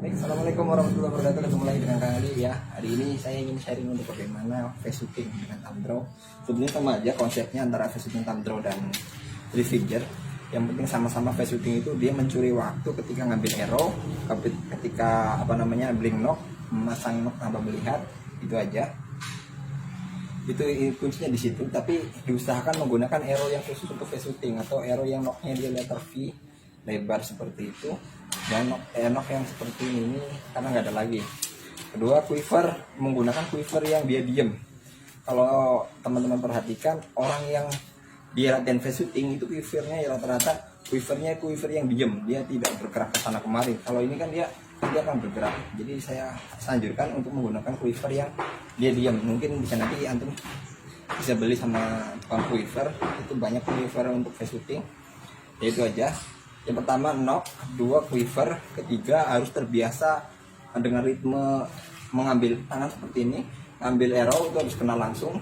Assalamualaikum warahmatullahi wabarakatuh. Ketemu lagi dengan Kang Ali ya. Hari ini saya ingin sharing untuk bagaimana face shooting dengan thumb draw. Sebenarnya sama aja konsepnya antara face shooting thumb draw dan figure. Yang penting sama-sama face shooting itu dia mencuri waktu ketika ngambil arrow, ketika blink knock, memasang knock tanpa melihat, itu aja. Itu kuncinya di situ. Tapi diusahakan menggunakan arrow yang khusus untuk face shooting atau arrow yang knocknya dia letter V lebar seperti itu. Dan knock yang seperti ini karena nggak ada lagi. Kedua, quiver, menggunakan quiver yang dia diem. Kalau teman-teman perhatikan orang yang dia latihan face shooting itu quivernya ya rata-rata quiver yang diem, dia tidak bergerak ke sana kemari. Kalau ini kan dia akan bergerak. Jadi saya anjurkan untuk menggunakan quiver yang dia diem. Mungkin bisa nanti antum bisa beli sama tukang quiver, itu banyak quiver untuk face shooting. Ya itu aja. Yang pertama knock, kedua quiver, ketiga harus terbiasa dengan ritme mengambil tangan seperti ini. Ngambil arrow itu harus kena langsung,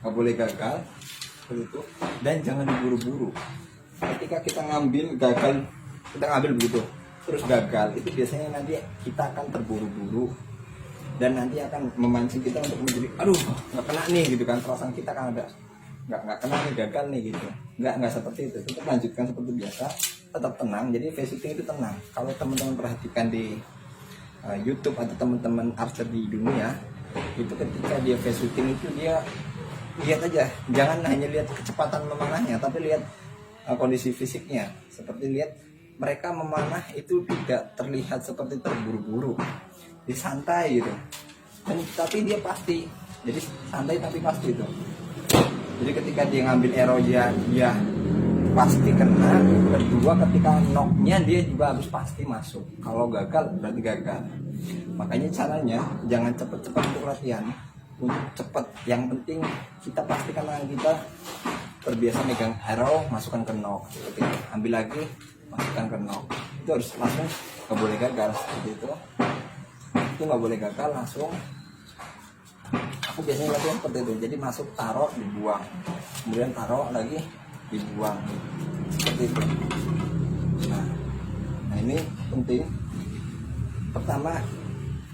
nggak boleh gagal seperti itu. Dan jangan diburu-buru. Ketika kita ngambil begitu terus gagal, itu biasanya nanti kita akan terburu-buru dan nanti akan memancing kita untuk menjadi aduh nggak kena nih gitu kan, perasaan kita kan ada nggak kena nih, gagal nih gitu. Nggak seperti itu, tetap lanjutkan seperti biasa, tetap tenang. Jadi face shooting itu tenang. Kalau teman-teman perhatikan di YouTube atau teman-teman archer di dunia itu, ketika dia face shooting itu dia lihat aja, jangan hanya lihat kecepatan memanahnya, tapi lihat kondisi fisiknya. Seperti lihat mereka memanah itu tidak terlihat seperti terburu-buru, disantai gitu. Tapi dia pasti, jadi santai tapi pasti itu. Jadi ketika dia ngambil arrow dia pasti kena. Kedua, ketika knocknya dia juga harus pasti masuk. Kalau gagal berarti gagal. Makanya caranya jangan cepet-cepet untuk latihan. Untuk cepet, yang penting kita pastikan tangan kita terbiasa megang arrow, masukkan ke knock. Seperti itu. Ambil lagi, masukkan ke knock. Itu harus langsung, nggak boleh gagal seperti itu. Itu nggak boleh gagal langsung. Aku biasanya latihan seperti itu. Jadi masuk, taruh, dibuang, kemudian taruh lagi, dibuang, seperti itu. Nah ini penting. Pertama,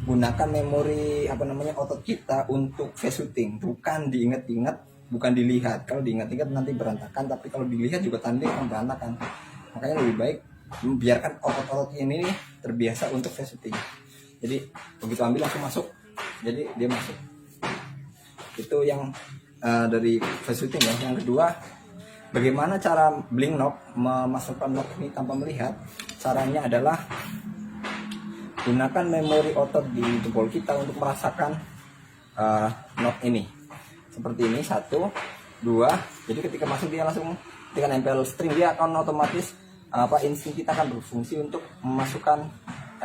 gunakan memori otot kita untuk face shooting, bukan diingat-ingat, bukan dilihat. Kalau diingat-ingat nanti berantakan, tapi kalau dilihat juga tanding akan berantakan. Makanya lebih baik membiarkan otot-otot ini terbiasa untuk face shooting. Jadi begitu ambil langsung masuk, jadi dia masuk. Itu yang dari face shooting ya. Yang kedua, bagaimana cara blink knock, memasukkan knock ini tanpa melihat? Caranya adalah gunakan memori otot di jempol kita untuk merasakan knock ini. Seperti ini, 1, 2. Jadi ketika masuk dia langsung, ketika nempel string dia akan otomatis insting kita akan berfungsi untuk memasukkan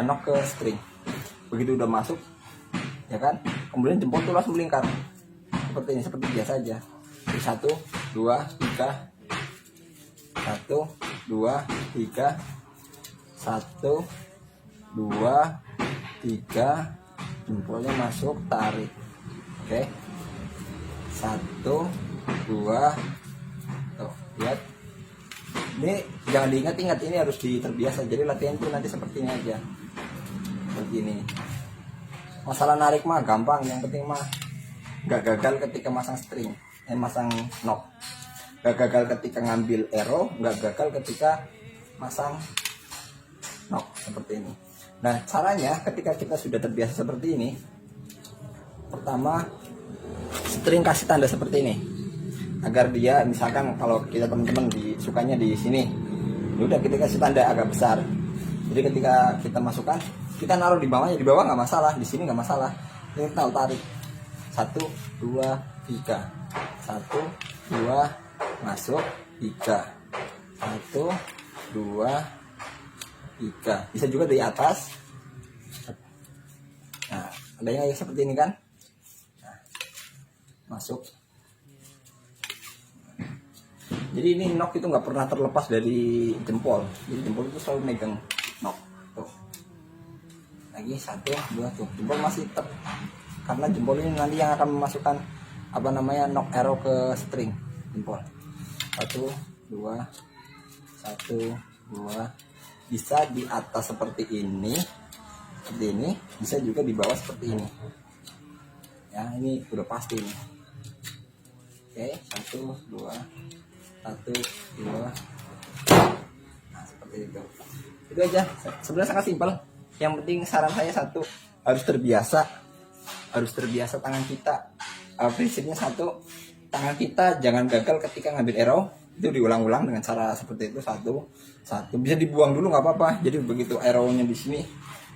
knock ke string. Begitu udah masuk, ya kan? Kemudian jempol itu langsung melingkar. Seperti ini, seperti biasa aja. 1, 2, 3. 1, 2, 3. 1, 2, 3. Jempolnya masuk, tarik. Oke. 1, 2. Tuh, lihat. Ini jangan diingat-ingat, ini harus terbiasa. Jadi latihan itu nanti seperti ini aja. Seperti ini. Masalah narik mah gampang, yang penting mah nggak gagal ketika masang string, masang knock. Nggak gagal ketika ngambil arrow, nggak gagal ketika masang knock, seperti ini. Nah caranya ketika kita sudah terbiasa seperti ini, pertama string kasih tanda seperti ini, agar dia, misalkan kalau kita teman-teman sukanya di sini, udah kita kasih tanda agak besar. Jadi ketika kita masukkan, kita naruh di bawahnya, di bawah nggak masalah, di sini nggak masalah. Ini kita tarik 1, 2, 3. 1, 2, masuk, 3. 1, 2, 3. Bisa juga dari atas. Nah, ada yang seperti ini kan? Nah, masuk. Jadi ini knock itu nggak pernah terlepas dari jempol. Jadi jempol itu selalu megang knock. Tuh. Lagi 1, 2, tuh. Jempol masih tetap, karena jempol ini nanti yang akan memasukkan knock arrow ke string jempol. 1, 2, 1, 2. Bisa di atas seperti ini, seperti ini, bisa juga di bawah seperti ini. Ya, ini udah pasti nih. Oke, 1, 2, 1, 2. Nah, seperti itu. Itu aja. Sebenarnya sangat simpel. Yang penting saran saya satu, harus terbiasa tangan kita. Prinsipnya satu, tangan kita jangan gagal ketika ngambil arrow. Itu diulang-ulang dengan cara seperti itu, satu bisa dibuang dulu nggak apa-apa. Jadi begitu arrow-nya di sini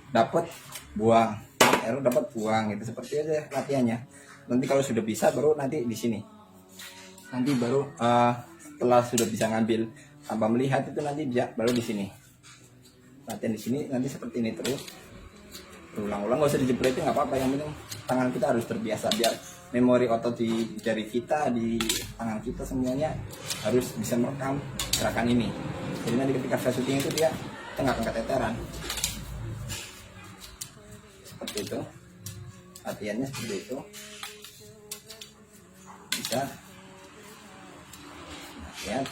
dapat, buang, arrow dapat, buang, gitu. Seperti aja latihannya. Nanti kalau sudah bisa baru nanti di sini. Nanti baru setelah sudah bisa ngambil tanpa melihat itu nanti bisa baru di sini. Latihan di sini nanti seperti ini terus. Ulang-ulang, nggak usah dijepretin, nggak apa-apa. Yang penting tangan kita harus terbiasa, biar memori otot di jari kita, di tangan kita semuanya harus bisa merekam gerakan ini. Jadi nanti ketika flash shooting itu dia nggak akan keteteran. Seperti itu latihannya, seperti itu bisa. Lihat,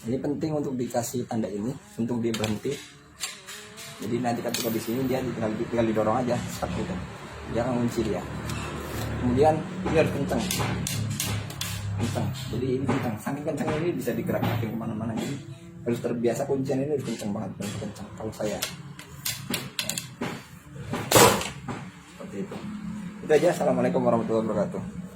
ini penting untuk dikasih tanda ini untuk dia berhenti. Jadi nanti ketika di sini dia tinggal didorong aja seperti itu, jangan kunci dia. Kemudian ini harus kencang. Jadi ini kencang, saking kencang ini bisa digerak-gerakin kemana-mana. Jadi harus terbiasa, kuncian ini harus kencang banget, kencang. Kalau saya seperti itu. Itu aja. Assalamualaikum warahmatullahi wabarakatuh.